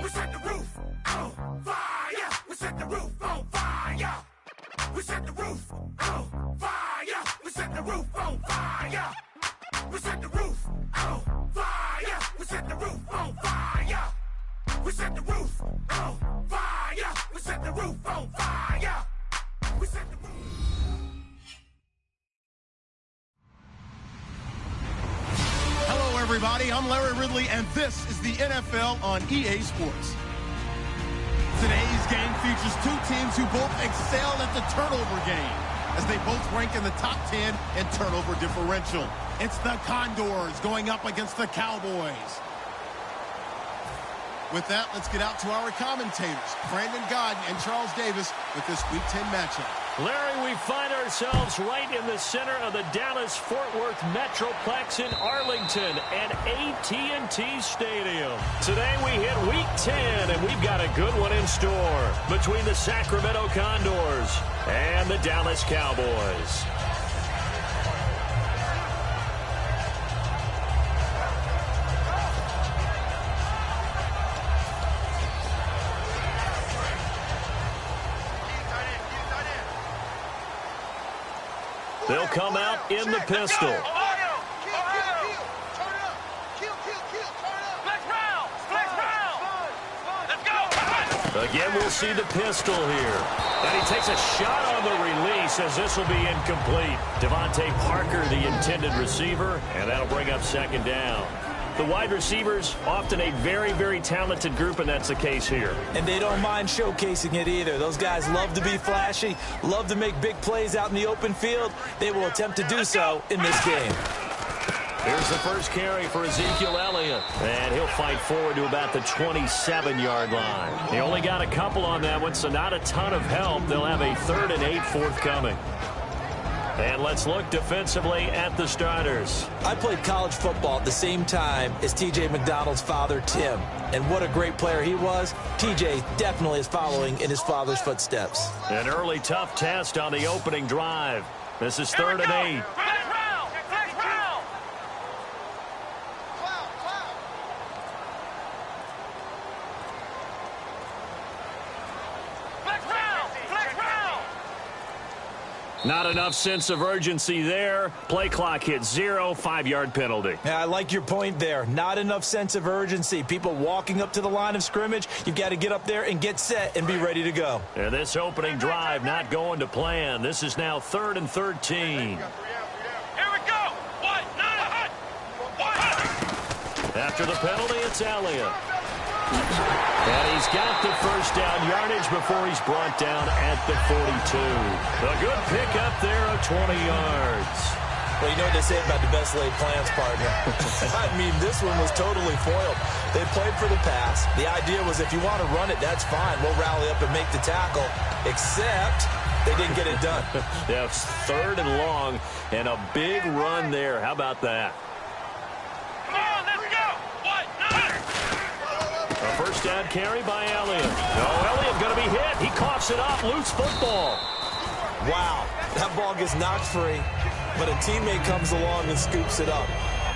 We set the roof on fire. We set the roof on fire. We set the roof on fire. We set the roof on fire. We set the roof on fire. We set the roof on fire. We set the roof on fire. We set the roof on fire. We set the roof. Hello, everybody. I'm Larry Ridley, and this is the NFL on EA Sports. Today's game features two teams who both excel at the turnover game, as they both rank in the top 10 in turnover differential. It's the Condors going up against the Cowboys. With that, let's get out to our commentators, Brandon Godden and Charles Davis, with this Week 10 matchup. Larry, we find ourselves right in the center of the Dallas-Fort Worth Metroplex in Arlington at AT&T Stadium. Today we hit Week 10, and we've got a good one in store between the Sacramento Condors and the Dallas Cowboys. They'll come out in the pistol. Again, we'll see the pistol here. And he takes a shot on the release, as this will be incomplete. Devontae Parker, the intended receiver, and that'll bring up second down. The wide receivers, often a very, very talented group, and that's the case here. And they don't mind showcasing it either. Those guys love to be flashy, love to make big plays out in the open field. They will attempt to do so in this game. Here's the first carry for Ezekiel Elliott, and he'll fight forward to about the 27-yard line. He only got a couple on that one, so not a ton of help. They'll have a 3rd and 8 forthcoming. And let's look defensively at the starters. I played college football at the same time as T.J. McDonald's father, Tim. And what a great player he was. T.J. definitely is following in his father's footsteps. An early tough test on the opening drive. This is 3rd and 8. Not enough sense of urgency there. Play clock hit 0, 5-yard penalty. Yeah, I like your point there. Not enough sense of urgency. People walking up to the line of scrimmage, you've got to get up there and get set and be ready to go. And this opening drive not going to plan. This is now 3rd and 13. Here we go. What? After the penalty, it's Elliott. And he's got the first down yardage before he's brought down at the 42. A good pickup there of 20 yards. Well, you know what they say about the best laid plans, partner. I mean, this one was totally foiled. They played for the pass. The idea was if you want to run it, that's fine. We'll rally up and make the tackle, except they didn't get it done. Yeah, it's 3rd and long, and a big run there. How about that? A first down carry by Elliott. No, Elliott going to be hit. He coughs it up. Loose football. Wow. That ball gets knocked free, but a teammate comes along and scoops it up.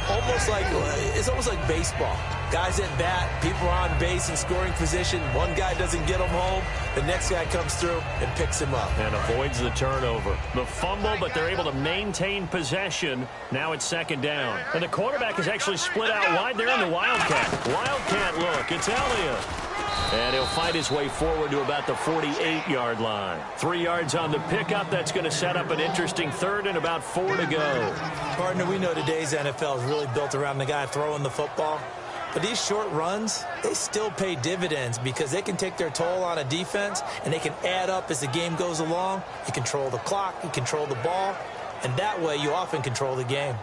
It's almost like baseball. Guys at bat, people are on base in scoring position. One guy doesn't get him home. The next guy comes through and picks him up. And avoids the turnover. The fumble, but they're able to maintain possession. Now it's 2nd down. And the quarterback is actually split out wide there in the Wildcat. Wildcat look. It's Elliott. And he'll fight his way forward to about the 48-yard line. 3 yards on the pickup. That's going to set up an interesting 3rd and about 4 to go. Partner, we know today's NFL is really built around the guy throwing the football. But these short runs, they still pay dividends because they can take their toll on a defense, and they can add up as the game goes along. You control the clock, you control the ball, and that way you often control the game.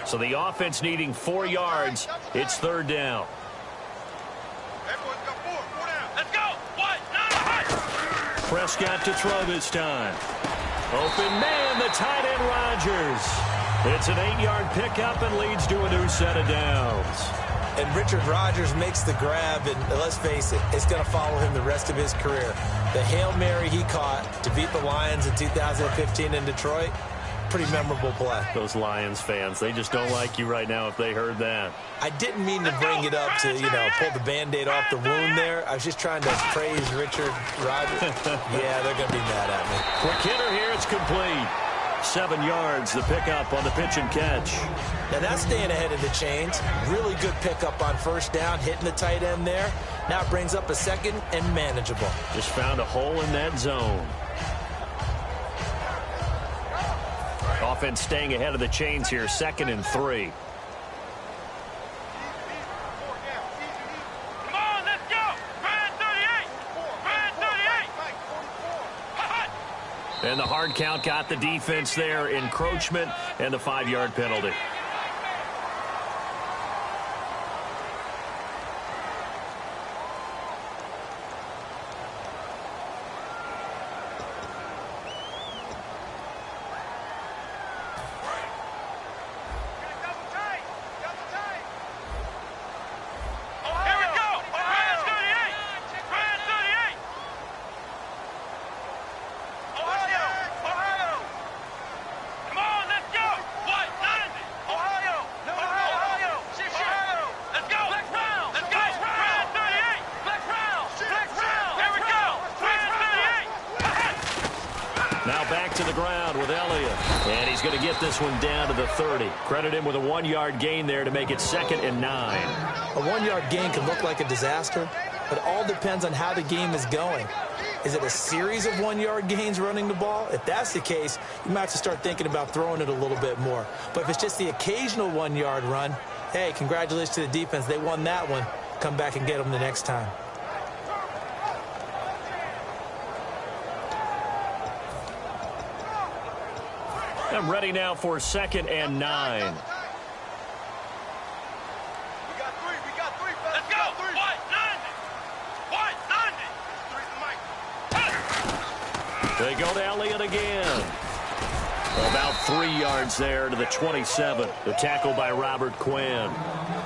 So the offense needing 4 yards. It's 3rd down. Everyone's got 4 down. Let's go. What? Prescott to throw this time. Open man, the tight end Rodgers. It's an 8-yard pickup and leads to a new set of downs. And Richard Rodgers makes the grab, and let's face it, it's going to follow him the rest of his career. The Hail Mary he caught to beat the Lions in 2015 in Detroit, pretty memorable play. Those Lions fans, they just don't like you right now if they heard that. I didn't mean to bring it up to, pull the Band-Aid off the wound there. I was just trying to praise Richard Rodgers. Yeah, they're going to be mad at me. Quick hitter here, it's complete. 7 yards, the pickup on the pitch and catch. Now that's staying ahead of the chains. Really good pickup on first down, hitting the tight end there. Now it brings up a second and manageable. Just found a hole in that zone. Offense staying ahead of the chains here, 2nd and 3. Come on, let's go! Brand 38! Brand 38! And the hard count got the defense there. Encroachment and the 5-yard penalty. To the ground with Elliott. And he's going to get this one down to the 30. Credit him with a 1-yard gain there to make it 2nd and 9. A 1-yard gain can look like a disaster, but it all depends on how the game is going. Is it a series of 1-yard gains running the ball? If that's the case, you might have to start thinking about throwing it a little bit more. But if it's just the occasional 1-yard run, hey, congratulations to the defense. They won that one. Come back and get them the next time. I'm ready now for 2nd and 9. We got 3. Let's go! White, 90! They go to Elliott again. About 3 yards there to the 27. The tackle by Robert Quinn.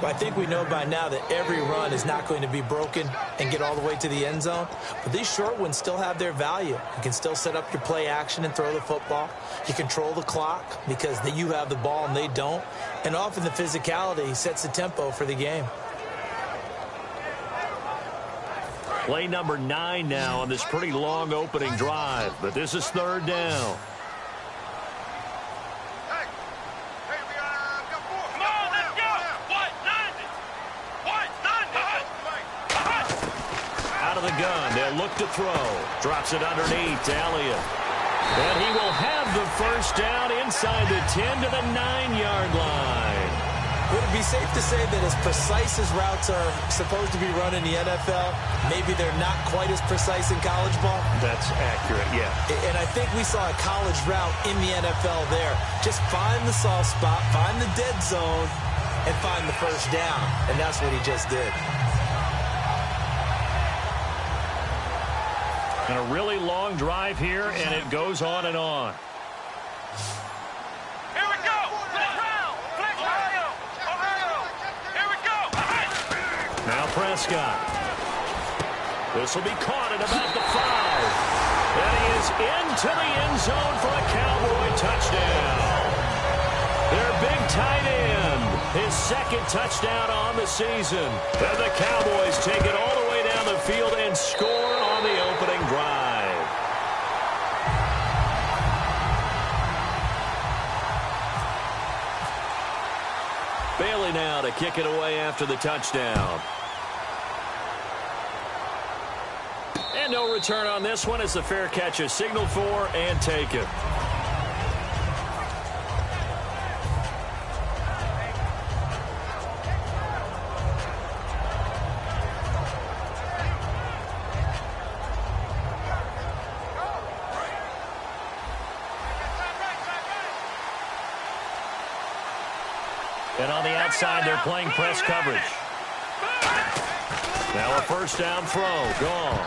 Well, I think we know by now that every run is not going to be broken and get all the way to the end zone. But these short ones still have their value. You can still set up your play action and throw the football. You control the clock because you have the ball and they don't. And often the physicality sets the tempo for the game. Play number 9 now on this pretty long opening drive. But this is 3rd down. The gun. They'll look to throw. Drops it underneath to Elliott. And he will have the first down inside the 10 to the 9-yard line. Would it be safe to say that as precise as routes are supposed to be run in the NFL, maybe they're not quite as precise in college ball? That's accurate, yeah. And I think we saw a college route in the NFL there. Just find the soft spot, find the dead zone, and find the first down. And that's what he just did. And a really long drive here, and it goes on and on. Here we go! Flex Ohio! Here we go! Now Prescott. This will be caught at about the 5. And he is into the end zone for a Cowboy touchdown. Their big tight end, his 2nd touchdown on the season. And the Cowboys take it all the way down the field and score on the opening drive. Bailey now to kick it away after the touchdown. And no return on this one as the fair catch is signaled for and taken. And on the outside, they're playing press coverage. Now a first down throw, gone.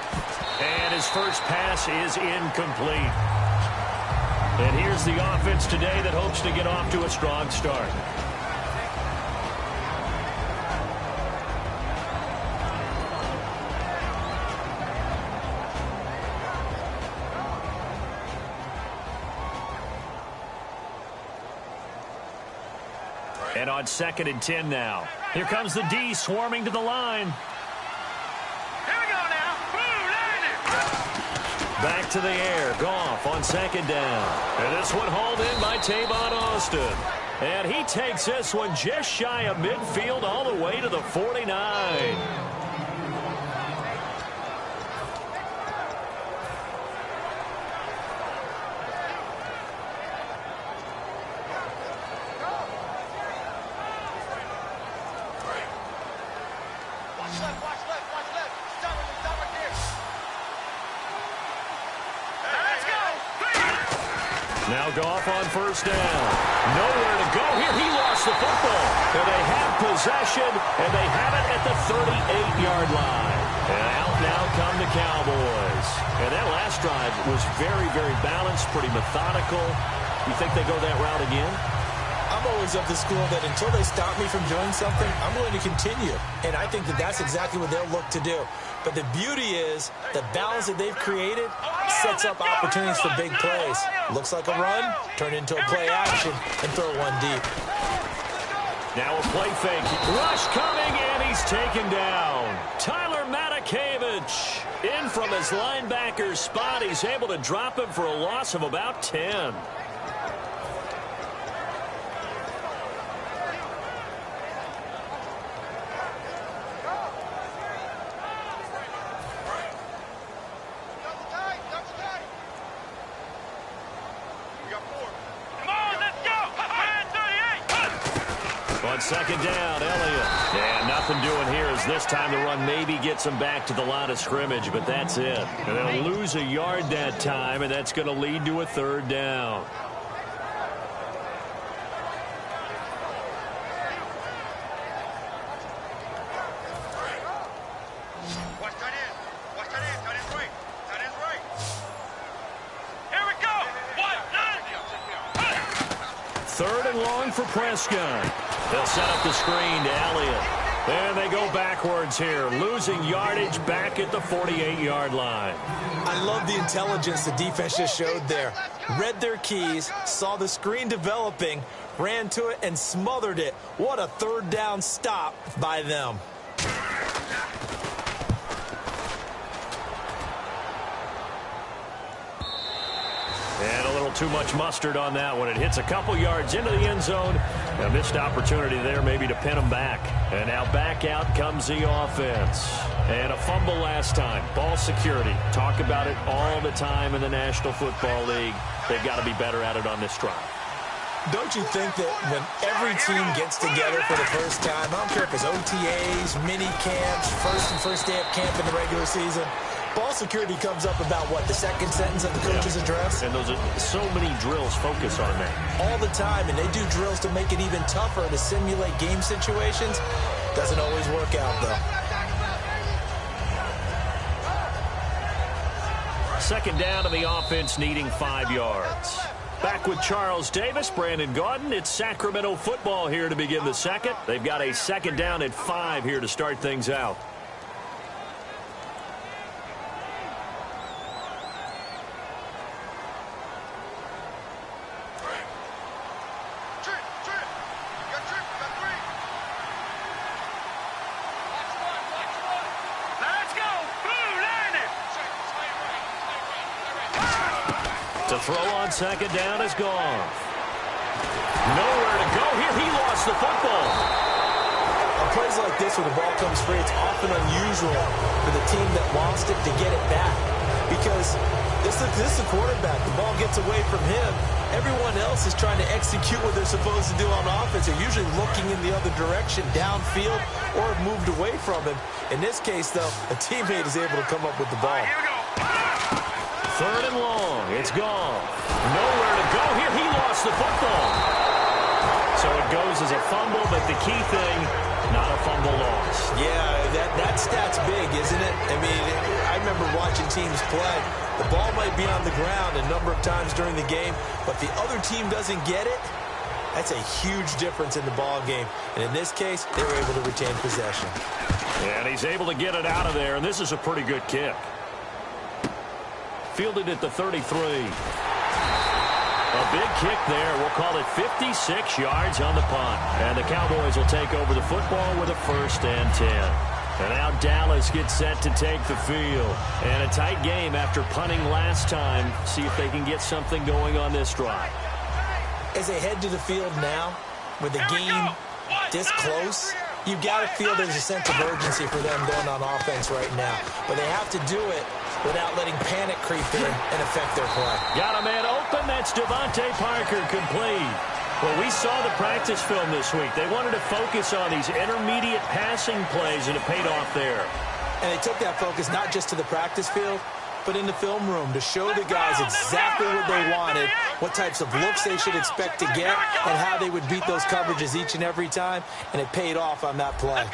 And his first pass is incomplete. And here's the offense today that hopes to get off to a strong start. And on 2nd and 10 now. Here comes the D swarming to the line. Here we go now. Back to the air. Goff on 2nd down. And this one hauled in by Tavon Austin. And he takes this one just shy of midfield all the way to the 49. Now Goff on 1st down. Nowhere to go here. He lost the football. And they have possession, and they have it at the 38-yard line. And out now come the Cowboys. And that last drive was very, very balanced, pretty methodical. You think they go that route again? I'm always of the school that until they stop me from doing something, I'm going to continue. And I think that that's exactly what they'll look to do. But the beauty is the balance that they've created sets up opportunities for big plays. Looks like a run, turn into a play action, and throw one deep. Now a play fake. Rush coming, and he's taken down. Tyler Matakevich in from his linebacker spot. He's able to drop him for a loss of about 10. On 2nd down, Elliott. Yeah, nothing doing here as this time the run maybe gets him back to the line of scrimmage, but that's it. And they'll lose a yard that time, and that's going to lead to a 3rd down. Watch tight end. Watch tight end. Tight end's right. Tight end's right. Here we go. 3rd and long for Prescott. They'll set up the screen to Elliott. And they go backwards here, losing yardage back at the 48-yard line. I love the intelligence the defense just showed there. Read their keys, saw the screen developing, ran to it, and smothered it. What a 3rd down stop by them. And a little too much mustard on that one. It hits a couple yards into the end zone. A missed opportunity there maybe to pin them back. And now back out comes the offense. And a fumble last time. Ball security. Talk about it all the time in the National Football League. They've got to be better at it on this drive. Don't you think that when every team gets together for the first time, I don't care if it's OTAs, mini camps, first day of camp in the regular season, ball security comes up about, what, the 2nd sentence of the coach's address? And those are so many drills focus on that. All the time, and they do drills to make it even tougher to simulate game situations. Doesn't always work out, though. 2nd down to the offense, needing 5 yards. Back with Charles Davis, Brandon Gaudin. It's Sacramento football here to begin the 2nd. They've got a 2nd down at 5 here to start things out. To throw on 2nd down is Goff. Nowhere to go here. He lost the football. On plays like this where the ball comes free, it's often unusual for the team that lost it to get it back. Because this is the quarterback. The ball gets away from him. Everyone else is trying to execute what they're supposed to do on offense. They're usually looking in the other direction, downfield, or have moved away from him. In this case, though, a teammate is able to come up with the ball. 3rd and long. It's gone. Nowhere to go here. He lost the football. So it goes as a fumble, but the key thing, not a fumble loss. Yeah, that stat's big, isn't it? I mean, I remember watching teams play. The ball might be on the ground a number of times during the game, but the other team doesn't get it. That's a huge difference in the ball game. And in this case, they were able to retain possession. And he's able to get it out of there, and this is a pretty good kick. Fielded at the 33. A big kick there. We'll call it 56 yards on the punt. And the Cowboys will take over the football with a 1st and 10. And now Dallas gets set to take the field. And a tight game after punting last time. See if they can get something going on this drive. As they head to the field now, with the game this close, you've got to feel there's a sense of urgency for them going on offense right now. But they have to do it without letting panic creep in and affect their play. Got a man open. That's Devontae Parker, complete. Well, we saw the practice film this week. They wanted to focus on these intermediate passing plays, and it paid off there. And they took that focus not just to the practice field, but in the film room to show the guys exactly what they wanted, what types of looks they should expect to get, and how they would beat those coverages each and every time, and it paid off on that play.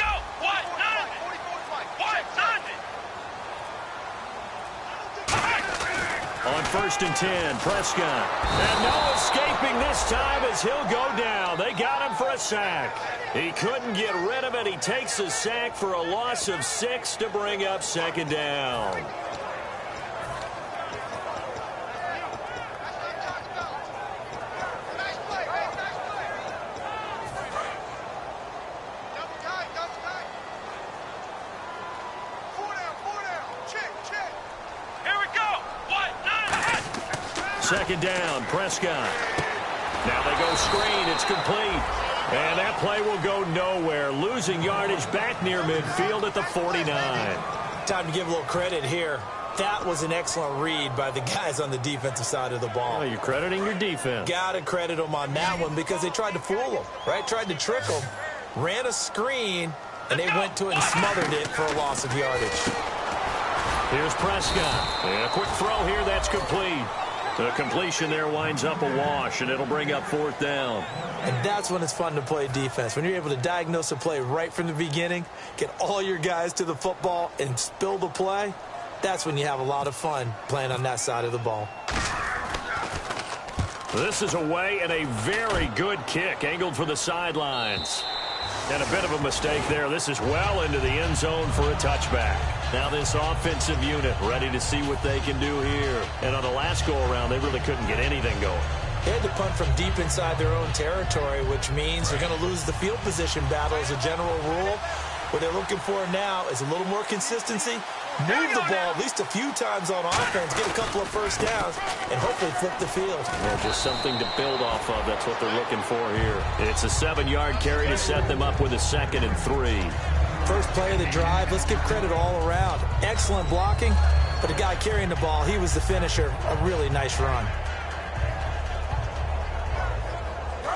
On 1st and 10, Prescott. And no escaping this time as he'll go down. They got him for a sack. He couldn't get rid of it. He takes a sack for a loss of 6 to bring up 2nd down. Second down, Prescott. Now they go screen. It's complete. And that play will go nowhere. Losing yardage back near midfield at the 49. Time to give a little credit here. That was an excellent read by the guys on the defensive side of the ball. Oh, you're crediting your defense. Got to credit them on that one because they tried to fool them, right? Tried to trick them. Ran a screen, and they went to it and smothered it for a loss of yardage. Here's Prescott. And a quick throw here. That's complete. The completion there winds up a wash, and it'll bring up 4th down. And that's when it's fun to play defense. When you're able to diagnose a play right from the beginning, get all your guys to the football, and spill the play, that's when you have a lot of fun playing on that side of the ball. This is away and a very good kick, angled for the sidelines. And a bit of a mistake there. This is well into the end zone for a touchback. Now this offensive unit ready to see what they can do here. And on the last go-around, they really couldn't get anything going. They had to punt from deep inside their own territory, which means they're going to lose the field position battle as a general rule. What they're looking for now is a little more consistency, move the ball at least a few times on offense, get a couple of 1st downs, and hopefully flip the field. Well, just something to build off of. That's what they're looking for here. It's a 7-yard carry to set them up with a 2nd and 3. First play of the drive, let's give credit all around. Excellent blocking, but the guy carrying the ball, he was the finisher. A really nice run.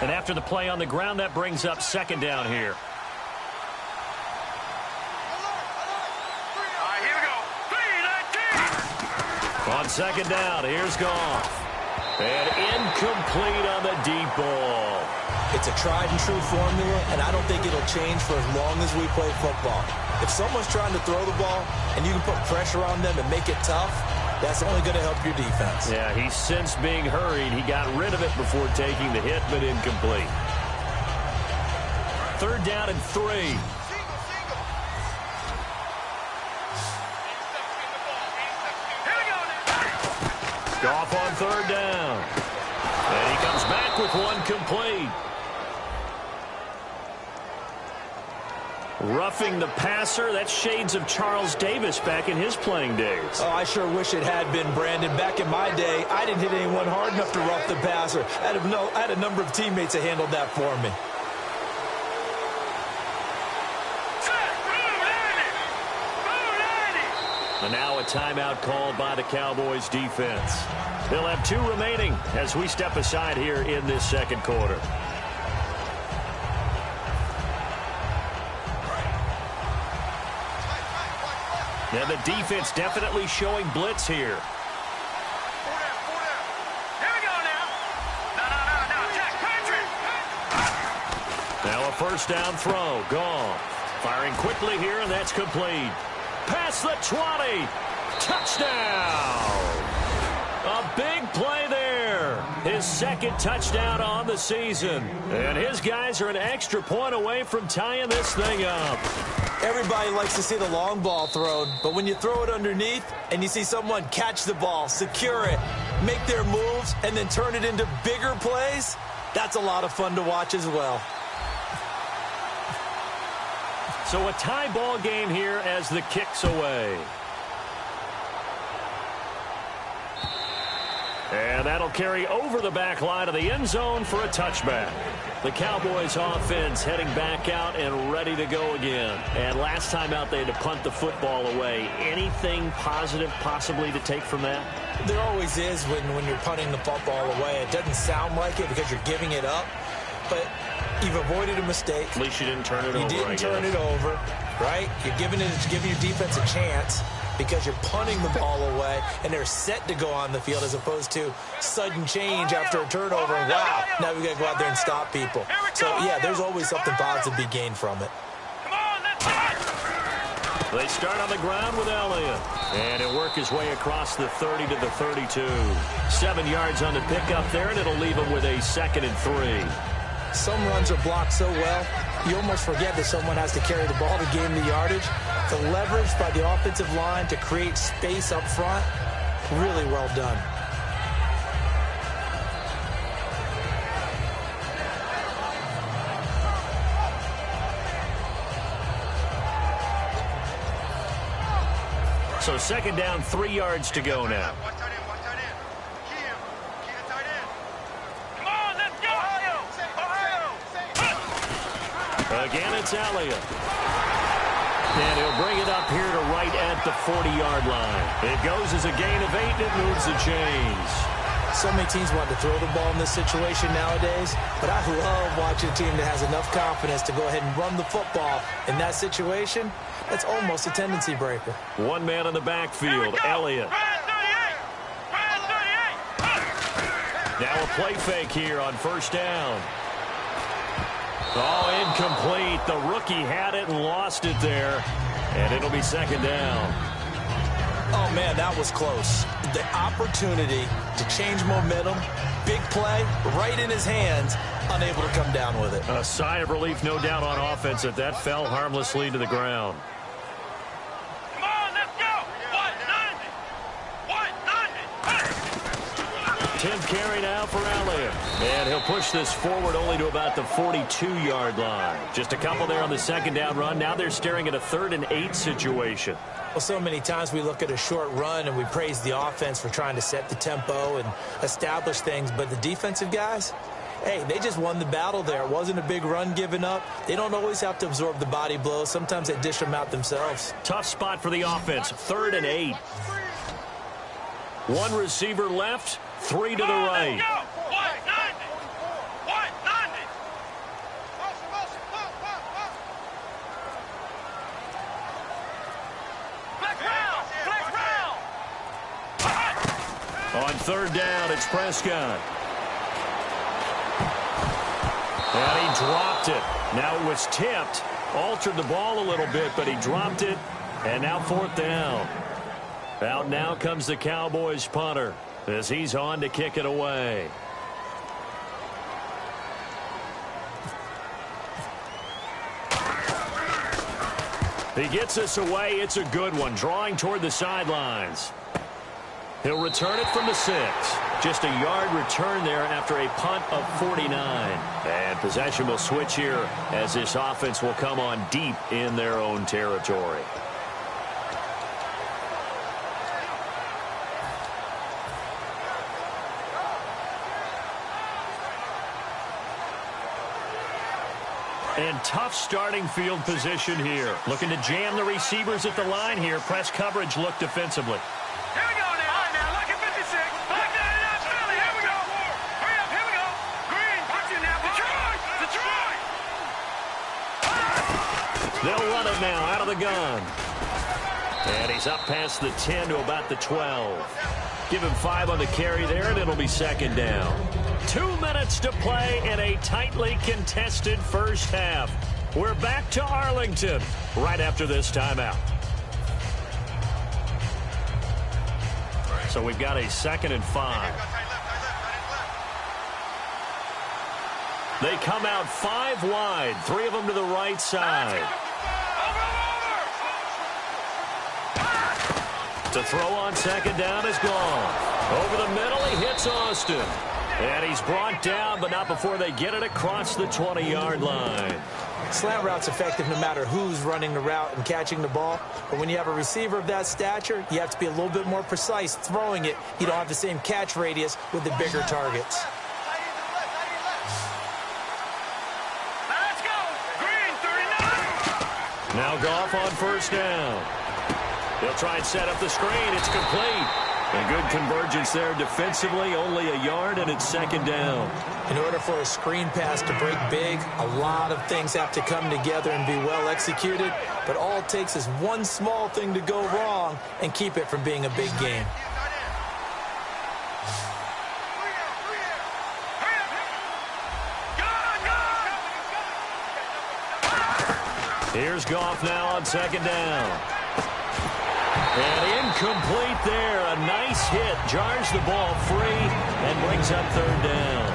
And after the play on the ground, that brings up 2nd down here. On 2nd down, here's Goff. And incomplete on the deep ball. It's a tried-and-true formula, and I don't think it'll change for as long as we play football. If someone's trying to throw the ball and you can put pressure on them and make it tough, that's only going to help your defense. Yeah, he's since being hurried. He got rid of it before taking the hit, but incomplete. 3rd down and 3. Goff on 3rd down. And he comes back with one complete. Roughing the passer, that's shades of Charles Davis back in his playing days. Oh, I sure wish it had been, Brandon. Back in my day, I didn't hit anyone hard enough to rough the passer. I had a number of teammates that handled that for me. And now a timeout called by the Cowboys defense. They'll have 2 remaining as we step aside here in this 2nd quarter. Now the defense definitely showing blitz here. Now a 1st down throw. Gone. Firing quickly here, and that's complete. Past the 20. Touchdown. A big play there. His his second touchdown on the season. And his guys are an extra point away from tying this thing up. Everybody likes to see the long ball thrown, but when you throw it underneath and you see someone catch the ball, secure it, make their moves, and then turn it into bigger plays, that's a lot of fun to watch as well. So a tie ball game here as the kick's away. And that'll carry over the back line of the end zone for a touchback. The Cowboys offense heading back out and ready to go again. And last time out they had to punt the football away. Anything positive possibly to take from that? There always is when you're punting the football away. It doesn't sound like it because you're giving it up, but you've avoided a mistake. At least you didn't turn it over. You didn't turn it over, right? You're giving your defense a chance because you're punting the ball away, and they're set to go on the field as opposed to sudden change after a turnover. And wow, now we've got to go out there and stop people. So, yeah, there's always something positive to be gained from it. They start on the ground with Elliott. And he'll work his way across the 30 to the 32. 7 yards on the pickup there, and it'll leave him with a 2nd and 3. Some runs are blocked so well, you almost forget that someone has to carry the ball to gain the yardage. The leverage by the offensive line to create space up front, really well done. So 2nd down, 3 yards to go now. Again, it's Elliott. And he'll bring it up here to right at the 40-yard line. It goes as a gain of 8, and it moves the chains. So many teams want to throw the ball in this situation nowadays, but I love watching a team that has enough confidence to go ahead and run the football in that situation. That's almost a tendency breaker. One man in the backfield, Elliott. Now a play fake here on 1st down. Oh, incomplete. The rookie had it and lost it there. And it'll be 2nd down. Oh, man, that was close. The opportunity to change momentum, big play, right in his hands, unable to come down with it. A sigh of relief, no doubt, on offense that fell harmlessly to the ground. Come on, let's go! 190! 190! 10th carry now for Elliott. And he'll push this forward only to about the 42-yard line. Just a couple there on the 2nd down run. Now they're staring at a 3rd and 8 situation. Well, so many times we look at a short run and we praise the offense for trying to set the tempo and establish things. But the defensive guys, hey, they just won the battle there. It wasn't a big run given up. They don't always have to absorb the body blows. Sometimes they dish them out themselves. Tough spot for the offense. 3rd and 8. One receiver left, 3 to the right. On 3rd down, it's Prescott. And he dropped it. Now it was tipped. Altered the ball a little bit, but he dropped it. And now 4th down. Out now comes the Cowboys punter as he's on to kick it away. He gets us away. It's a good one. Drawing toward the sidelines. He'll return it from the 6. Just a yard return there after a punt of 49. And possession will switch here as this offense will come on deep in their own territory. And tough starting field position here. Looking to jam the receivers at the line here. Press coverage look defensively. Here we go now. All right, now, look at 56. Look at that, Philly. Here we go. Hurry up, here we go. Green, watch it now. Detroit! They'll run it now out of the gun. And he's up past the 10 to about the 12. Give him 5 on the carry there, and it'll be 2nd down. 2 minutes to play in a tightly contested first half. We're back to Arlington right after this timeout. So we've got a 2nd and 5. They come out 5 wide, 3 of them to the right side. To throw on second down is gone. Over the middle, he hits Austin. And he's brought down, but not before they get it across the 20-yard line. Slant route's effective no matter who's running the route and catching the ball. But when you have a receiver of that stature, you have to be a little bit more precise throwing it. You don't have the same catch radius with the bigger targets. Let's go! Green 39! Now Goff on first down. He'll try and set up the screen. It's complete. A good convergence there defensively, only a yard, and it's second down. In order for a screen pass to break big, a lot of things have to come together and be well executed, but all it takes is one small thing to go wrong and keep it from being a big game. Here's Goff now on second down. And incomplete there. A nice hit. Jars the ball free and brings up third down.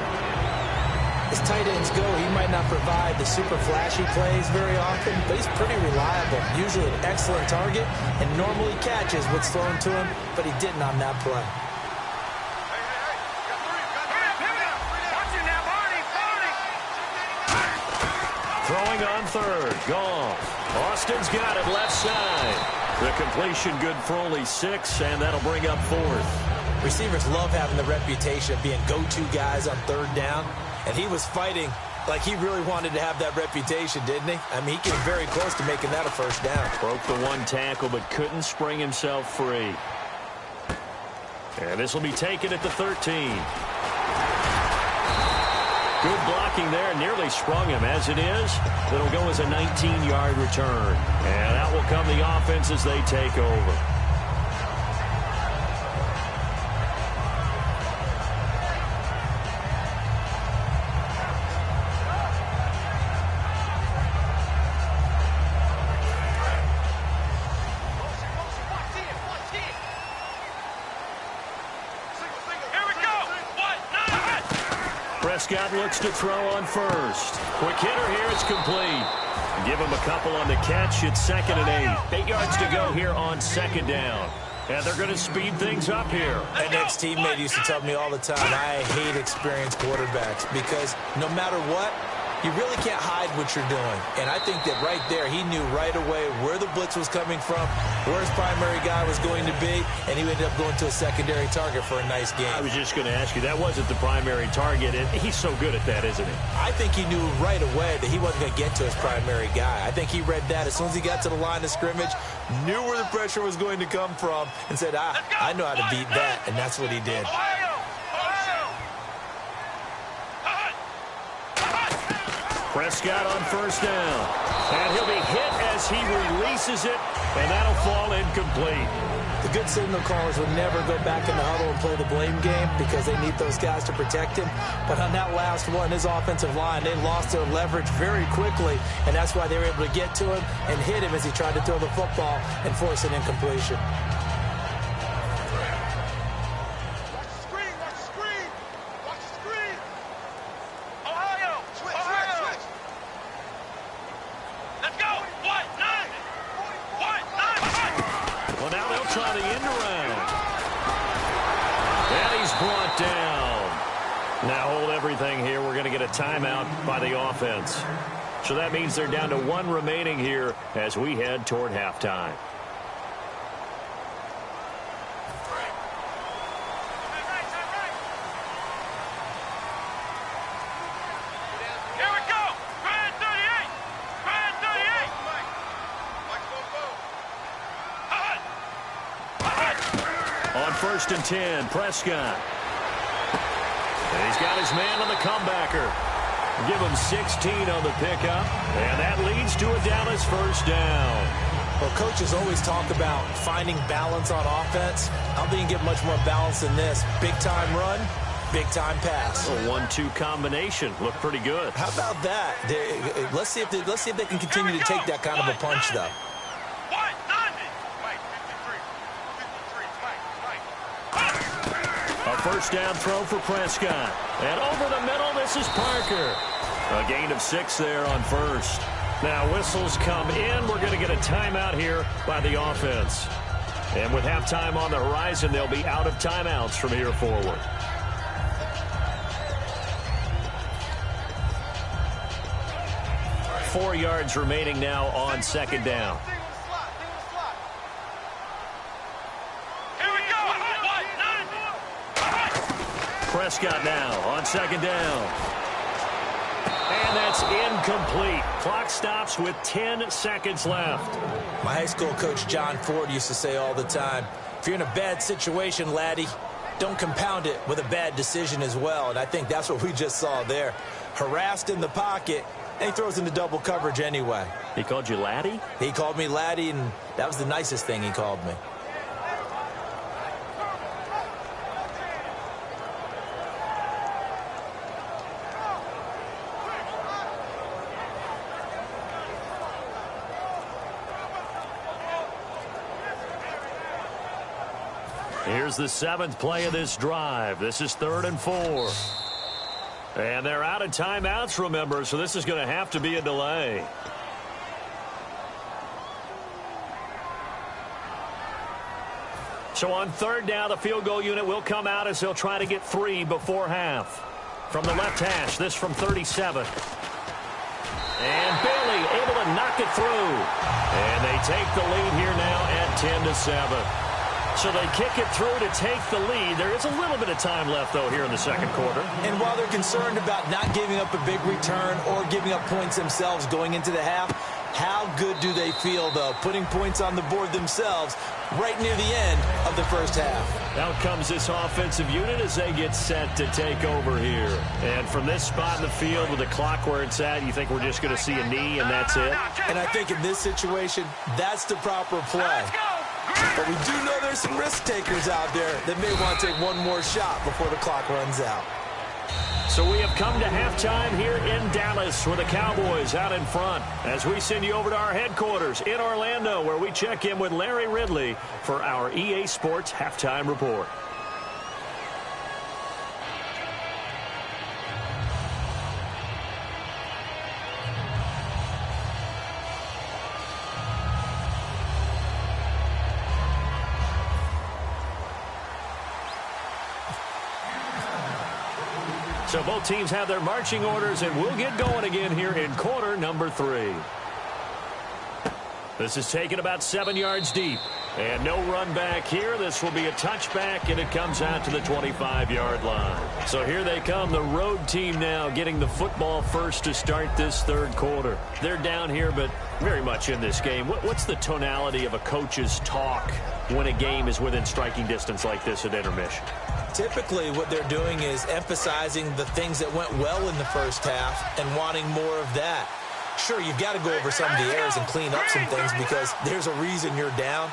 As tight ends go, he might not provide the super flashy plays very often, but he's pretty reliable. Usually an excellent target and normally catches what's thrown to him, but he didn't on that play. Throwing on third. Goff. Austin's got it left side. The completion good for only 6, and that'll bring up fourth. Receivers love having the reputation of being go-to guys on third down, and he was fighting like he really wanted to have that reputation, didn't he? I mean, he came very close to making that a first down. Broke the one tackle, but couldn't spring himself free. And this will be taken at the 13. Good blocking there, nearly sprung him. As it is, it'll go as a 19-yard return. And out will come the offense as they take over. Prescott looks to throw on first. Quick hitter here, it's complete. Give him a couple on the catch. It's 2nd and 8. 8 yards to go here on second down. And they're going to speed things up here. An ex-teammate used to tell me all the time, I hate experienced quarterbacks because no matter what, you really can't hide what you're doing. And I think that right there, he knew right away where the blitz was coming from, where his primary guy was going to be, and he ended up going to a secondary target for a nice game. I was just going to ask you, that wasn't the primary target. And he's so good at that, isn't he? I think he knew right away that he wasn't going to get to his primary guy. I think he read that as soon as he got to the line of scrimmage, knew where the pressure was going to come from, and said, I know how to beat that, and that's what he did. Prescott on first down. And he'll be hit as he releases it, and that'll fall incomplete. The good signal callers would never go back in the huddle and play the blame game because they need those guys to protect him. But on that last one, his offensive line, they lost their leverage very quickly, and that's why they were able to get to him and hit him as he tried to throw the football and force an incompletion. Timeout by the offense. So that means they're down to 1 remaining here as we head toward halftime. Here we go! Grand 38! Grand 38! On 1st and 10, Prescott. And he's got his man on the comebacker. Give him 16 on the pickup, and that leads to a Dallas first down. Well, coaches always talk about finding balance on offense. I don't think you can get much more balance than this. Big-time run, big-time pass. A 1-2 combination. Looked pretty good. How about that? Let's see if they can continue to take that kind of a punch, though. A first down throw for Prescott. And over the middle, this is Parker. A gain of 6 there on first. Now whistles come in. We're going to get a timeout here by the offense. And with halftime on the horizon, they'll be out of timeouts from here forward. Four yards remaining now on second down. Prescott now on second down. And that's incomplete. Clock stops with 10 seconds left. My high school coach, John Ford, used to say all the time, if you're in a bad situation, laddie, don't compound it with a bad decision as well. And I think that's what we just saw there. Harassed in the pocket, and he throws into double coverage anyway. He called you laddie? He called me laddie, and that was the nicest thing he called me. Here's the 7th play of this drive. This is 3rd and 4. And they're out of timeouts, remember, so this is going to have to be a delay. So on 3rd down, the field goal unit will come out as they'll try to get 3 before half. From the left hash, this from 37. And Bailey able to knock it through. And they take the lead here now at 10-7. So they kick it through to take the lead. There is a little bit of time left, though, here in the second quarter. And while they're concerned about not giving up a big return or giving up points themselves going into the half, how good do they feel, though, putting points on the board themselves right near the end of the first half? Out comes this offensive unit as they get set to take over here. And from this spot in the field with the clock where it's at, you think we're just going to see a knee and that's it? And I think in this situation, that's the proper play. But we do know there's some risk takers out there that may want to take one more shot before the clock runs out. So we have come to halftime here in Dallas with the Cowboys out in front as we send you over to our headquarters in Orlando where we check in with Larry Ridley for our EA Sports Halftime Report. So both teams have their marching orders, and we'll get going again here in quarter number 3. This is taken about 7 yards deep. And no run back here. This will be a touchback, and it comes out to the 25-yard line. So here they come, the road team now getting the football first to start this third quarter. They're down here, but very much in this game. What's the tonality of a coach's talk when a game is within striking distance like this at intermission? Typically, what they're doing is emphasizing the things that went well in the first half and wanting more of that. Sure, you've got to go over some of the errors and clean up some things because there's a reason you're down.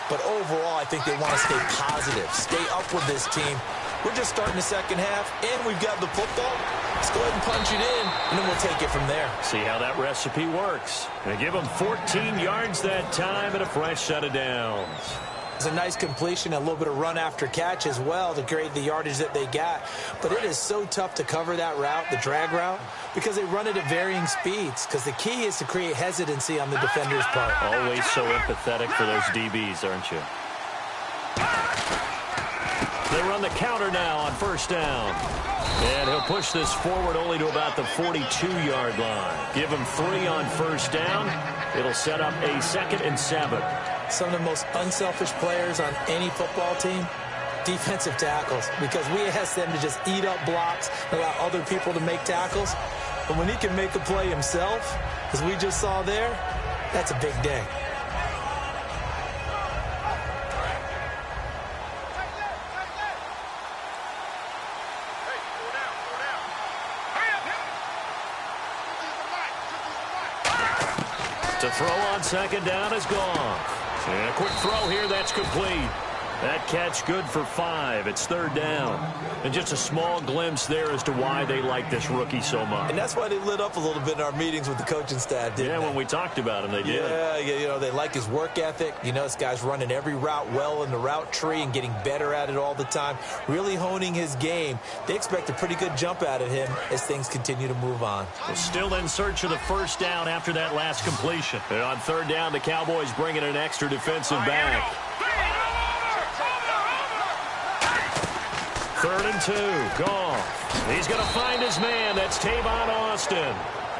But overall, I think they want to stay positive, stay up with this team. We're just starting the second half, and we've got the football. Let's go ahead and punch it in, and then we'll take it from there. See how that recipe works. They give them 14 yards that time and a fresh set of downs. It's a nice completion, a little bit of run after catch as well to create the yardage that they got. But it is so tough to cover that route, the drag route, because they run it at varying speeds. Because the key is to create hesitancy on the defender's part. Always so empathetic for those DBs, aren't you? They run the counter now on first down. And he'll push this forward only to about the 42-yard line. Give him 3 on first down. It'll set up a 2nd and 7. Some of the most unselfish players on any football team, defensive tackles, because we ask them to just eat up blocks, allow other people to make tackles. But when he can make a play himself, as we just saw there, that's a big day. To throw on second down is gone. And a quick throw here, that's complete. That catch good for 5. It's 3rd down. And just a small glimpse there as to why they like this rookie so much. And that's why they lit up a little bit in our meetings with the coaching staff, didn't they? Yeah, when we talked about him, they did. Yeah, you know, they like his work ethic. You know, this guy's running every route well in the route tree and getting better at it all the time, really honing his game. They expect a pretty good jump out of him as things continue to move on. Well, still in search of the 1st down after that last completion. And on 3rd down, the Cowboys bring in an extra defensive back. 3rd and 2. Goff. He's going to find his man. That's Tavon Austin.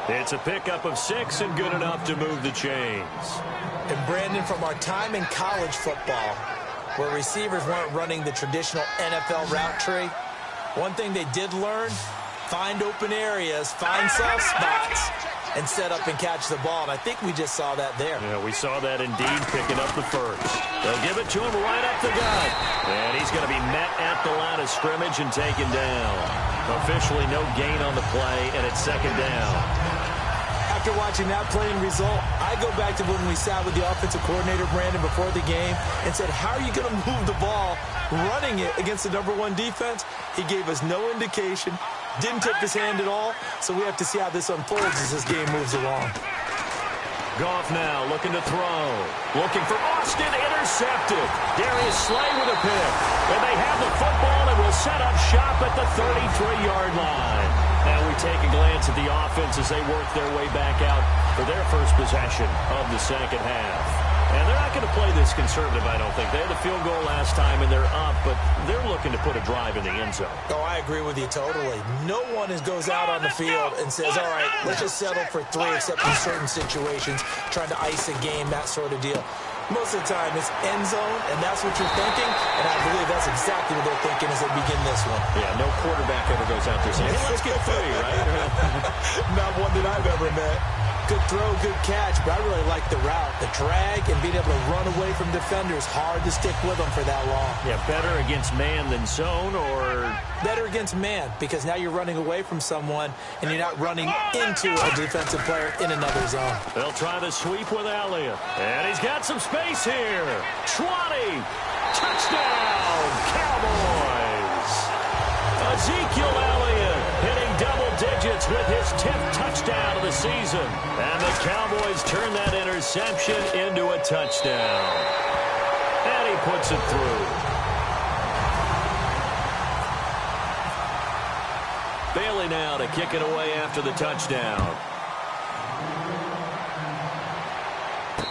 It's a pickup of 6 and good enough to move the chains. And Brandon, from our time in college football, where receivers weren't running the traditional NFL route tree, one thing they did learn, find open areas, find soft spots, and set up and catch the ball. And I think we just saw that there. Yeah, we saw that indeed, picking up the 1st. They'll give it to him right up the gut. And he's going to be met at the line of scrimmage and taken down. Officially no gain on the play, and it's 2nd down. After watching that play and result, I go back to when we sat with the offensive coordinator, Brandon, before the game and said, how are you going to move the ball running it against the #1 defense? He gave us no indication, didn't tip his hand at all, so we have to see how this unfolds as this game moves along. Goff now looking to throw. Looking for Austin, intercepted. Darius Slay with a pick. And they have the football and will set up shop at the 33-yard line. Now we take a glance at the offense as they work their way back out for their first possession of the 2nd half. And they're not going to play this conservative, I don't think. They had the field goal last time, and they're up, but they're looking to put a drive in the end zone. Oh, I agree with you totally. No one goes out on the field and says, all right, let's just settle for 3, except in certain situations, trying to ice a game, that sort of deal. Most of the time, it's end zone, and that's what you're thinking, and I believe that's exactly what they're thinking as they begin this one. Yeah, no quarterback ever goes out there saying, hey, let's get free, right? Not one that I've ever met. Good throw, good catch, but I really like the route, the drag, and being able to run away from defenders. Hard to stick with them for that long. Yeah, better against man than zone, or? Better against man, because now you're running away from someone, and you're not running into a defensive player in another zone. They'll try the sweep with Elliott. And he's got some space here. 20. Touchdown, Cowboys. Ezekiel Elliott hitting double digits with his 10th touchdown of the season. And the Cowboys turn that interception into a touchdown. And he puts it through. Bailey now to kick it away after the touchdown.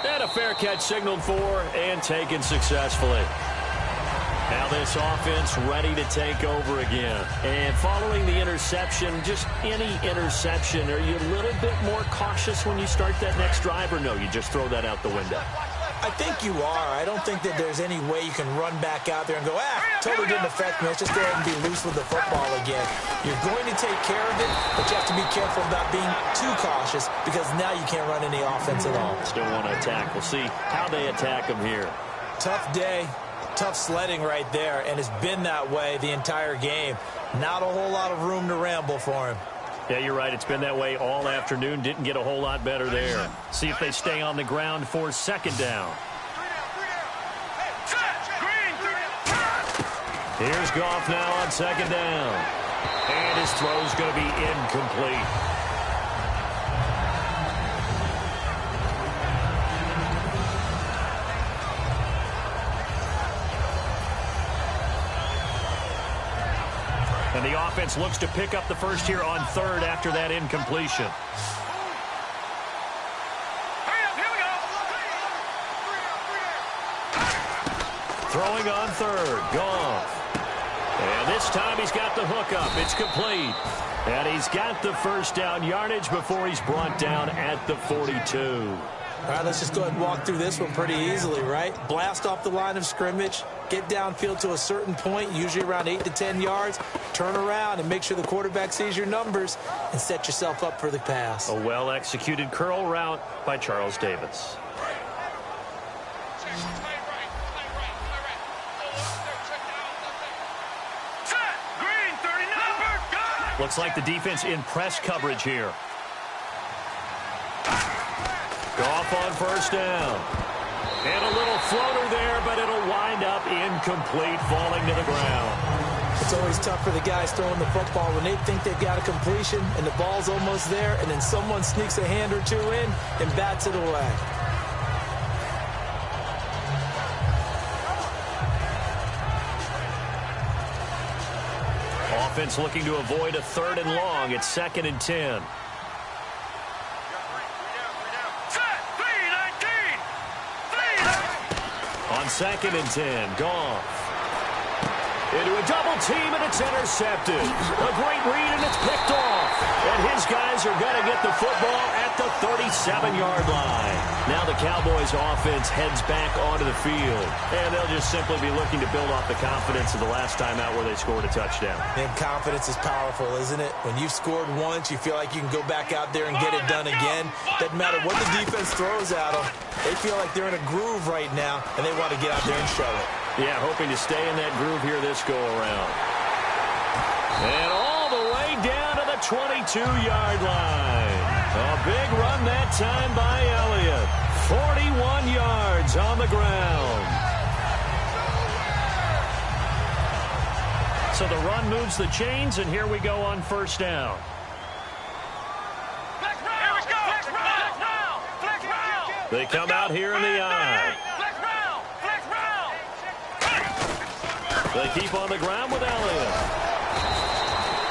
And a fair catch signaled for and taken successfully. Now this offense ready to take over again. And following the interception, just any interception, are you a little bit more cautious when you start that next drive, or no, you just throw that out the window? I think you are. I don't think that there's any way you can run back out there and go, totally didn't affect me. Let's just go ahead and be loose with the football again. You're going to take care of it, but you have to be careful about being too cautious, because now you can't run any offense at all. Still want to attack. We'll see how they attack them here. Tough day. Tough sledding right there, and it's been that way the entire game. Not a whole lot of room to ramble for him. Yeah, you're right. It's been that way all afternoon. Didn't get a whole lot better there. See if they stay on the ground for 2nd down. Here's Goff now on 2nd down. And his throw's going to be incomplete. And the offense looks to pick up the 1st here on 3rd after that incompletion. Throwing on 3rd, Goff. And this time he's got the hook up. It's complete. And he's got the 1st down yardage before he's brought down at the 42. All right, let's just go ahead and walk through this one pretty easily, right? Blast off the line of scrimmage, get downfield to a certain point, usually around 8 to 10 yards, turn around and make sure the quarterback sees your numbers and set yourself up for the pass. A well-executed curl route by Charles Davis. Looks like the defense in press coverage here. Goff on 1st down. And a little floater there, but it'll wind up incomplete, falling to the ground. It's always tough for the guys throwing the football when they think they've got a completion and the ball's almost there, and then someone sneaks a hand or two in and bats it away. Offense looking to avoid a 3rd and long. It's 2nd and 10. On 2nd and 10, Goff. Into a double team, and it's intercepted. A great read, and it's picked off. And his guys are going to get the football at the 37-yard line. Now the Cowboys' offense heads back onto the field. And they'll just simply be looking to build off the confidence of the last time out where they scored a touchdown. And confidence is powerful, isn't it? When you've scored once, you feel like you can go back out there and get it done again. Doesn't matter what the defense throws at them. They feel like they're in a groove right now, and they want to get out there and show it. Yeah, hoping to stay in that groove here this go-around. And all the way down to the 22-yard line. A big run that time by Elliott. 41 yards on the ground. So the run moves the chains, and here we go on 1st down. They come out here in the eye. They keep on the ground with Elliott.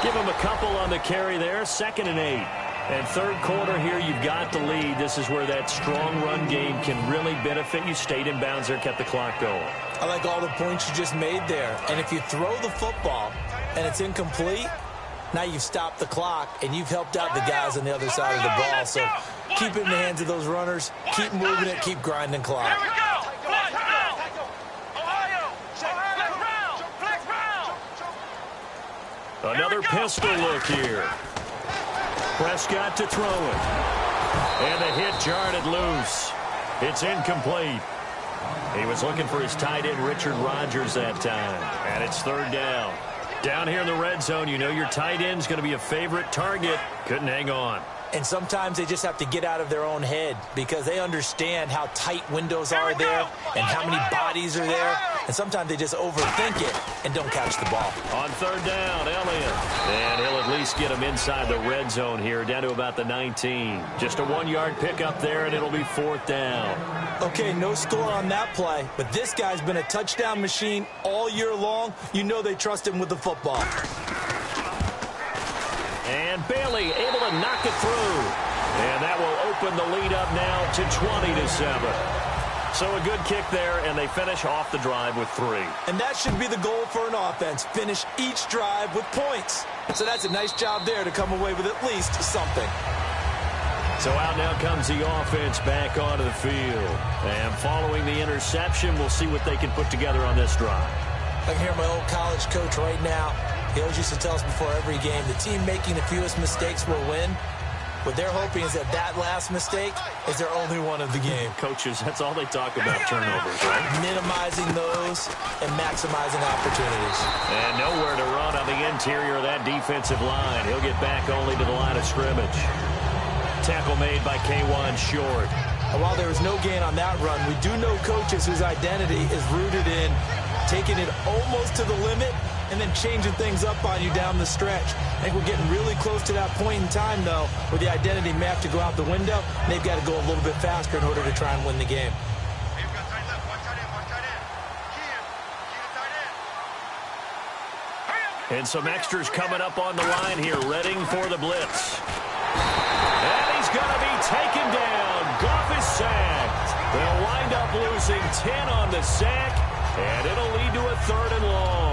Give him a couple on the carry there. 2nd and 8. And 3rd quarter here, you've got the lead. This is where that strong run game can really benefit you. Stayed in bounds there, kept the clock going. I like all the points you just made there. And if you throw the football and it's incomplete, now you've stopped the clock and you've helped out the guys on the other side of the ball. So keep it in the hands of those runners. Keep moving it. Keep grinding clock. Another pistol look here. Prescott to throw it. And the hit jarred it loose. It's incomplete. He was looking for his tight end, Richard Rodgers, that time. And it's 3rd down. Down here in the red zone, you know your tight end's going to be a favorite target. Couldn't hang on. And sometimes they just have to get out of their own head because they understand how tight windows are there and how many bodies are there. And sometimes they just overthink it and don't catch the ball. On 3rd down, Elliott. And he'll at least get him inside the red zone here, down to about the 19. Just a 1-yard pickup there, and it'll be 4th down. Okay, no score on that play, but this guy's been a touchdown machine all year long. You know they trust him with the football. And Bailey able to knock it through. And that will open the lead up now to 20-7. So a good kick there, and they finish off the drive with 3. And that should be the goal for an offense. Finish each drive with points. So that's a nice job there to come away with at least something. So out now comes the offense back onto the field. And following the interception, we'll see what they can put together on this drive. I can hear my old college coach right now. He always used to tell us before every game, the team making the fewest mistakes will win. What they're hoping is that last mistake is their only one of the game. Coaches, that's all they talk about, turnovers, right? Minimizing those and maximizing opportunities. And nowhere to run on the interior of that defensive line. He'll get back only to the line of scrimmage. Tackle made by K1 Short. And while there was no gain on that run, we do know coaches whose identity is rooted in taking it almost to the limit and then changing things up on you down the stretch. I think we're getting really close to that point in time, though, where the identity may have to go out the window, and they've got to go a little bit faster in order to try and win the game. And some extras coming up on the line here, readying for the blitz. And he's going to be taken down. Goff is sacked. They'll wind up losing 10 on the sack, and it'll lead to a 3rd and long.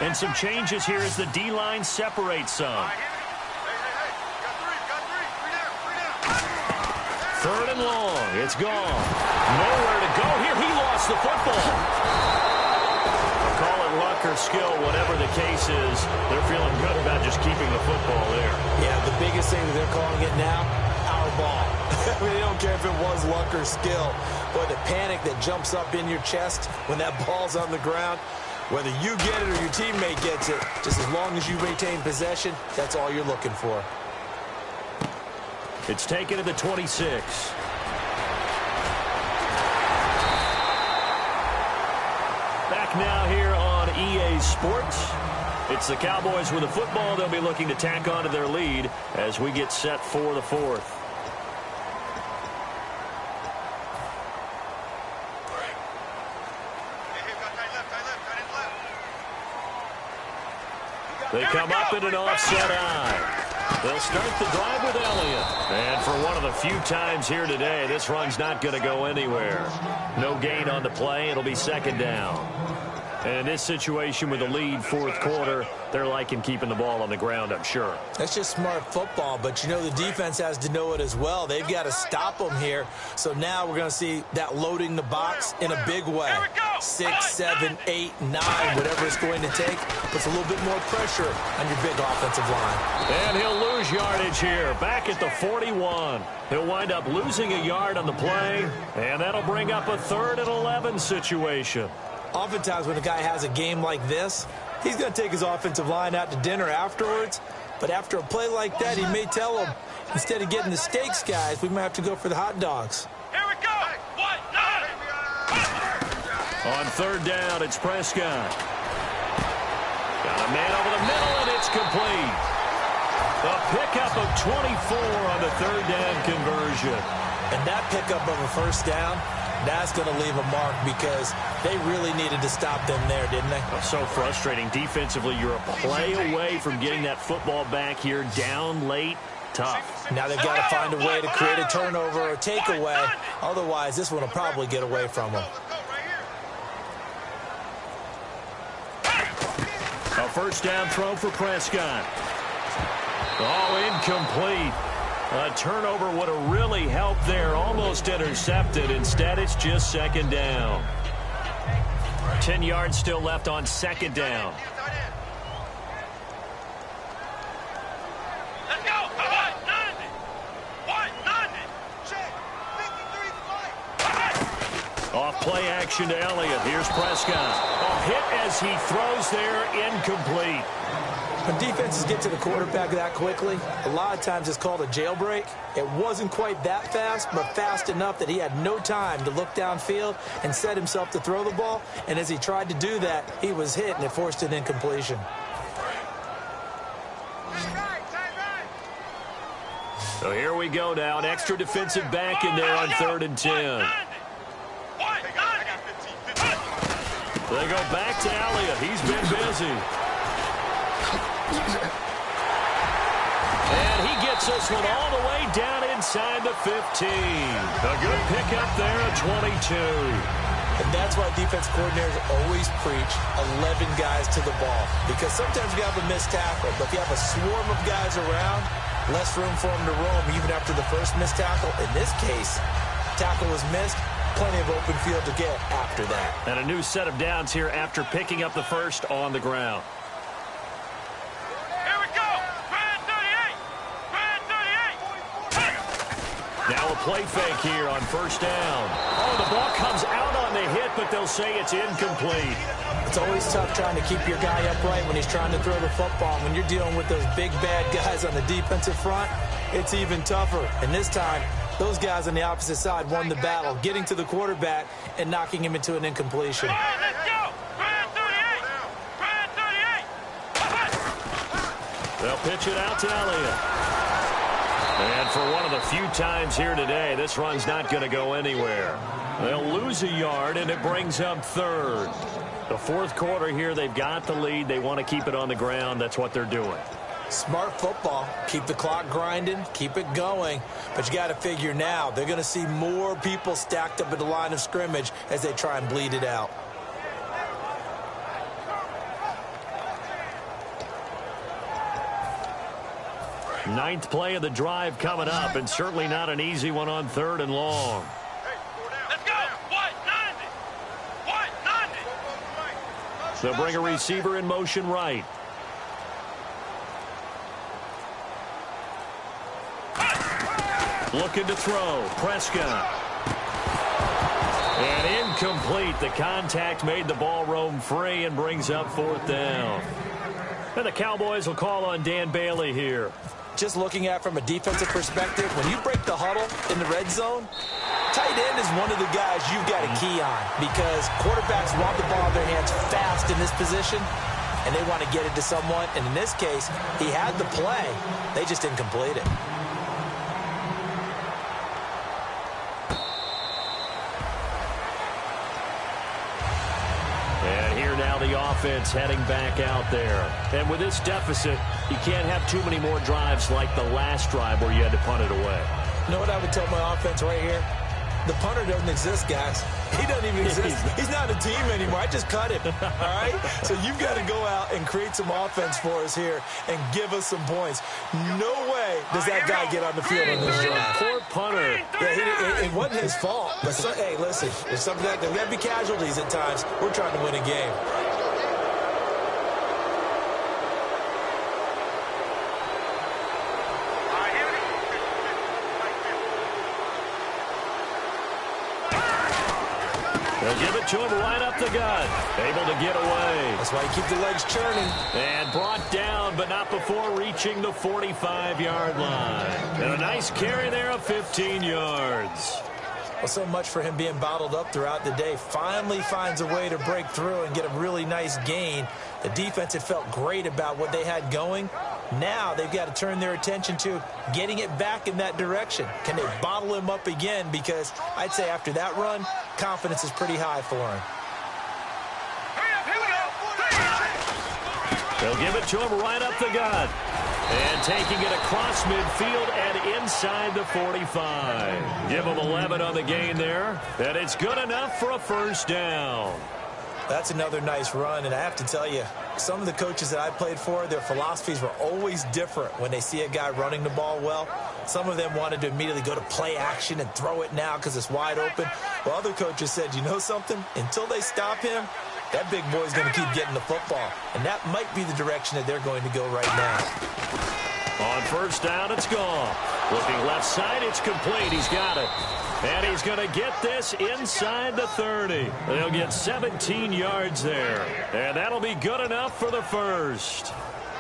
And some changes here as the D-line separates some. 3rd and long. It's gone. Nowhere to go here. He lost the football. Call it luck or skill, whatever the case is. They're feeling good about just keeping the football there. Yeah, the biggest thing that they're calling it now, our ball. I mean, they don't care if it was luck or skill. But the panic that jumps up in your chest when that ball's on the ground, Whether you get it or your teammate gets it, just as long as you retain possession, that's all you're looking for. It's taken to the 26. Back now here on EA Sports. It's the Cowboys with the football. They'll be looking to tack on to their lead as we get set for the fourth. They come up in an offset eye. They'll start the drive with Elliott. And for one of the few times here today, this run's not going to go anywhere. No gain on the play. It'll be second down. And in this situation with the lead, fourth quarter, they're liking keeping the ball on the ground, I'm sure. That's just smart football, but you know the defense has to know it as well. They've got to stop them here. So now we're going to see that loading the box in a big way. 6, 7, 8, 9, whatever it's going to take, puts a little bit more pressure on your big offensive line. And he'll lose yardage here, back at the 41. He'll wind up losing a yard on the play, and that'll bring up a 3rd and 11 situation. Oftentimes when a guy has a game like this, he's going to take his offensive line out to dinner afterwards. But after a play like that, he may tell them, instead of getting the steaks, guys, we might have to go for the hot dogs. Here we go. On 3rd down, it's Prescott. Got a man over the middle, and it's complete. A pickup of 24 on the 3rd down conversion. And that pickup of a 1st down, that's going to leave a mark because they really needed to stop them there, didn't they? Oh, so frustrating. Defensively, you're a play away from getting that football back here, down late. Tough. Now they've got to find a way to create a turnover or takeaway. Otherwise, this one will probably get away from them. A 1st down throw for Prescott. Oh, incomplete. A turnover would have really helped there. Almost intercepted. Instead, it's just 2nd down. 10 yards still left on 2nd down. Let's go. Off play action to Elliott. Here's Prescott. A hit as he throws there, incomplete. When defenses get to the quarterback that quickly, a lot of times it's called a jailbreak. It wasn't quite that fast, but fast enough that he had no time to look downfield and set himself to throw the ball. And as he tried to do that, he was hit, and it forced an incompletion. So here we go now. An extra defensive back in there on 3rd and 10. They go back to Elliott. He's been busy. And he gets this one all the way down inside the 15. A good pickup there at 22. And that's why defense coordinators always preach 11 guys to the ball. Because sometimes you have a missed tackle, but if you have a swarm of guys around, less room for them to roam even after the first missed tackle. In this case, tackle was missed. Plenty of open field to get after that. And a new set of downs here after picking up the first on the ground. Here we go. Now a play fake here on 1st down. Oh, the ball comes out on the hit, but they'll say it's incomplete. It's always tough trying to keep your guy upright when he's trying to throw the football. When you're dealing with those big, bad guys on the defensive front, it's even tougher. And this time, those guys on the opposite side won the battle, getting to the quarterback and knocking him into an incompletion. Let's go. They'll pitch it out to Elliott. And for one of the few times here today, this run's not going to go anywhere. They'll lose a yard, and it brings up 3rd. The 4th quarter here, they've got the lead. They want to keep it on the ground. That's what they're doing. Smart football. Keep the clock grinding. Keep it going. But you got to figure now, they're going to see more people stacked up at the line of scrimmage as they try and bleed it out. Ninth play of the drive coming up, and certainly not an easy one on 3rd and long. Let's go. They'll bring a receiver in motion right. Looking to throw. Prescott. And incomplete. The contact made the ball roam free and brings up 4th down. And the Cowboys will call on Dan Bailey here. Just looking at from a defensive perspective, when you break the huddle in the red zone, tight end is one of the guys you've got a key on because quarterbacks want the ball in their hands fast in this position, and they want to get it to someone. And in this case, he had the play. They just didn't complete it. And here now the offense heading back out there. And with this deficit, you can't have too many more drives like the last drive where you had to punt it away. You know what I would tell my offense right here? The punter doesn't exist, guys. He doesn't even exist. He's not a team anymore. I just cut him, all right? So you've got to go out and create some offense for us here and give us some points. No way does that guy get on the field on this drive. Poor punter. Yeah, it wasn't his fault. But, hey, listen, there's something that there got to be casualties at times. We're trying to win a game. They'll give it to him right up the gut. Able to get away. That's why you keep the legs churning. And brought down, but not before reaching the 45-yard line. And a nice carry there of 15 yards. Well, so much for him being bottled up throughout the day. Finally finds a way to break through and get a really nice gain. The defense had felt great about what they had going. Now they've got to turn their attention to getting it back in that direction. Can they bottle him up again? Because I'd say after that run, confidence is pretty high for him. They'll give it to him right up the gut. And taking it across midfield and inside the 45. Give him 11 on the gain there. And it's good enough for a 1st down. That's another nice run, and I have to tell you, some of the coaches that I played for, their philosophies were always different when they see a guy running the ball well. Some of them wanted to immediately go to play action and throw it now because it's wide open. Well, other coaches said, you know something? Until they stop him, that big boy's going to keep getting the football. And that might be the direction that they're going to go right now. On 1st down, it's gone. Looking left side, it's complete. He's got it. And he's going to get this inside the 30. They'll get 17 yards there. And that'll be good enough for the 1st.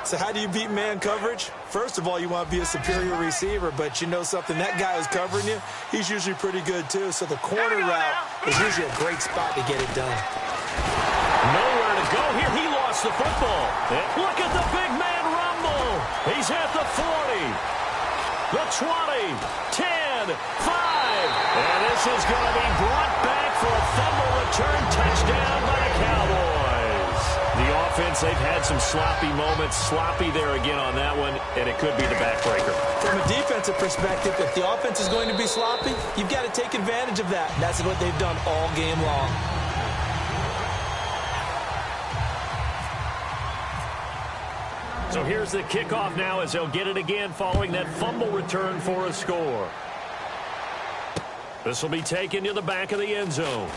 So how do you beat man coverage? First of all, you want to be a superior receiver, but you know something, that guy who's covering you, he's usually pretty good too. So the corner route is usually a great spot to get it done. Nowhere to go here. He lost the football. And look at the big man rumble. He's at the 40, the 20, 10, 5. And this is going to be brought back for a fumble return touchdown by the Cowboys. The offense, they've had some sloppy moments. Sloppy there again on that one, and it could be the backbreaker. From a defensive perspective, if the offense is going to be sloppy, you've got to take advantage of that. And that's what they've done all game long. So here's the kickoff now as they'll get it again following that fumble return for a score. This will be taken to the back of the end zone.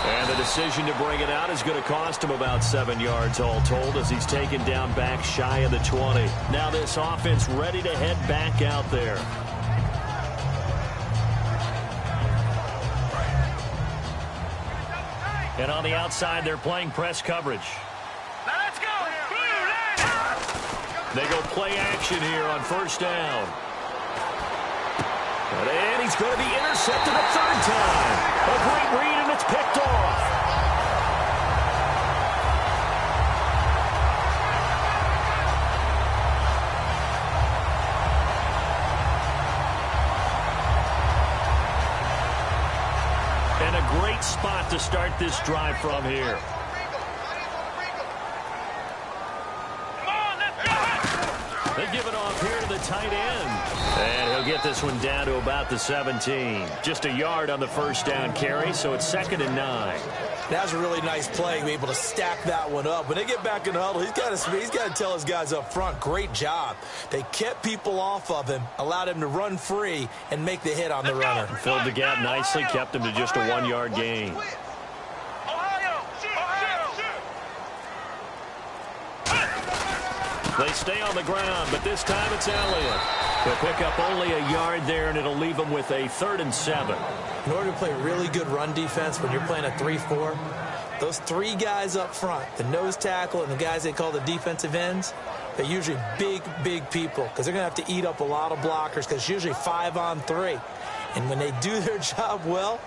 And the decision to bring it out is going to cost him about 7 yards all told as he's taken down back shy of the 20. Now this offense ready to head back out there. And on the outside, they're playing press coverage. Let's go! They go play action here on 1st down. And he's going to be intercepted a 3rd time. A great read, and it's picked off. And a great spot to start this drive from here. They give it off here to the tight end. And he'll get this one down to about the 17. Just a yard on the 1st down carry, so it's 2nd and 9. That was a really nice play, to be able to stack that one up. When they get back in the huddle, he's got to tell his guys up front, great job. They kept people off of him, allowed him to run free, and make the hit on the runner. Filled the gap nicely, kept him to just a 1-yard gain. They stay on the ground, but this time it's Elliott. He'll pick up only a yard there, and it'll leave him with a 3rd and 7. In order to play really good run defense when you're playing a 3-4, those 3 guys up front, the nose tackle and the guys they call the defensive ends, they're usually big, big people because they're going to have to eat up a lot of blockers because it's usually 5 on 3. And when they do their job well,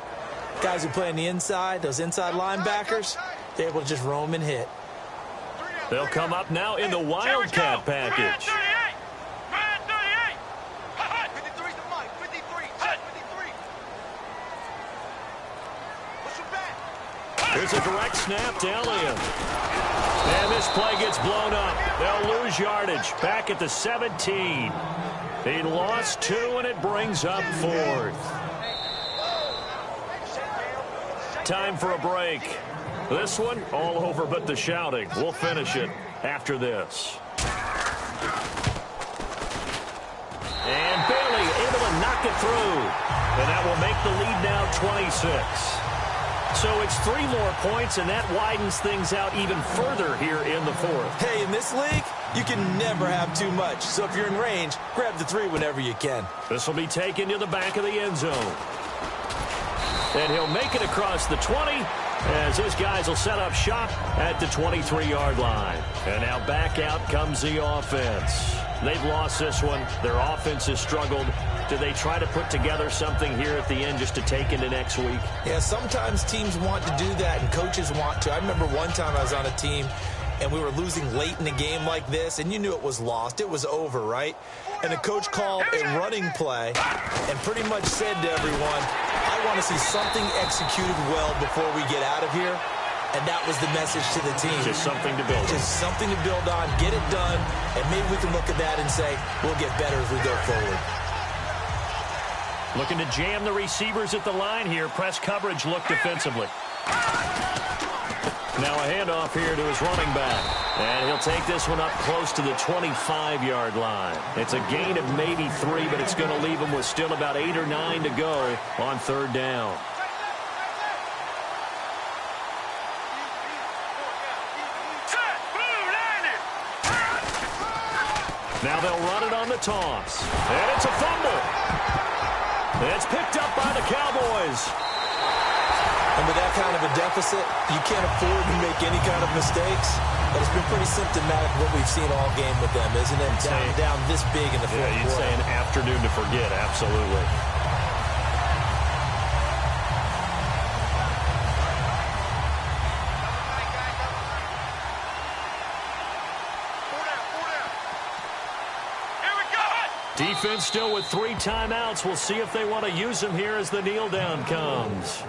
guys who play on the inside, those inside linebackers, they're able to just roam and hit. They'll come up now in the Wildcat package. Here's a direct snap to Elliott. And this play gets blown up. They'll lose yardage. Back at the 17. He lost 2, and it brings up 4th. Time for a break. This one, all over but the shouting. We'll finish it after this. And Bailey able to knock it through. And that will make the lead now 26. So it's 3 more points, and that widens things out even further here in the 4th. Hey, in this league, you can never have too much. So if you're in range, grab the 3 whenever you can. This will be taken to the back of the end zone. And he'll make it across the 20 as his guys will set up shop at the 23-yard line. And now back out comes the offense. They've lost this one. Their offense has struggled. Do they try to put together something here at the end just to take into next week? Yeah, sometimes teams want to do that and coaches want to. I remember one time I was on a team and we were losing late in the game like this, and you knew it was lost. It was over, right? And the coach called a running play and pretty much said to everyone, I want to see something executed well before we get out of here. And that was the message to the team. Just something to build on. Just something to build on, get it done, and maybe we can look at that and say, we'll get better as we go forward. Looking to jam the receivers at the line here. Press coverage look defensively. Now a handoff here to his running back. And he'll take this one up close to the 25-yard line. It's a gain of maybe 3, but it's going to leave him with still about 8 or 9 to go on 3rd down. Now they'll run it on the toss. And it's a fumble. It's picked up by the Cowboys. And with that kind of a deficit, you can't afford to make any kind of mistakes. But it's been pretty symptomatic of what we've seen all game with them, isn't it? Down this big in the fourth quarter. You'd say an afternoon to forget, absolutely. Defense still with 3 timeouts. We'll see if they want to use them here as the kneel down comes.